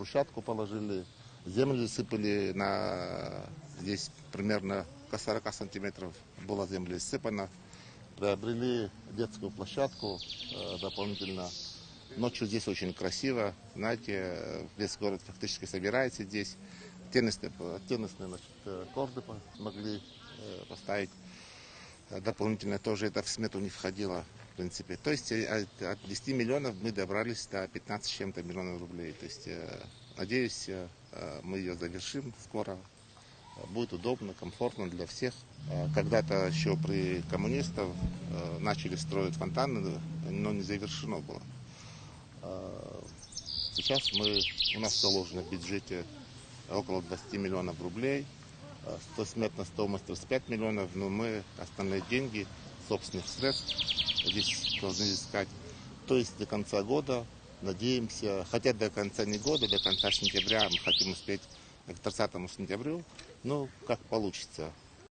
брусчатку положили, землю сыпали здесь примерно 40 сантиметров была земля сыпана. Приобрели детскую площадку дополнительно. Ночью здесь очень красиво. Знаете, весь город фактически собирается здесь. Теннисные корты смогли поставить. Дополнительно тоже это в смету не входило, в принципе. То есть от 10 миллионов мы добрались до 15 с чем-то миллионов рублей. То есть, надеюсь, мы ее завершим скоро. Будет удобно, комфортно для всех. Когда-то еще при коммунистах начали строить фонтаны, но не завершено было. Сейчас у нас заложено в бюджете около 20 миллионов рублей. Смертная стоимость 35 миллионов, но мы остальные деньги собственных средств здесь должны искать. То есть до конца года надеемся, хотя до конца не года, до конца сентября мы хотим успеть к 30 сентября, ну как получится.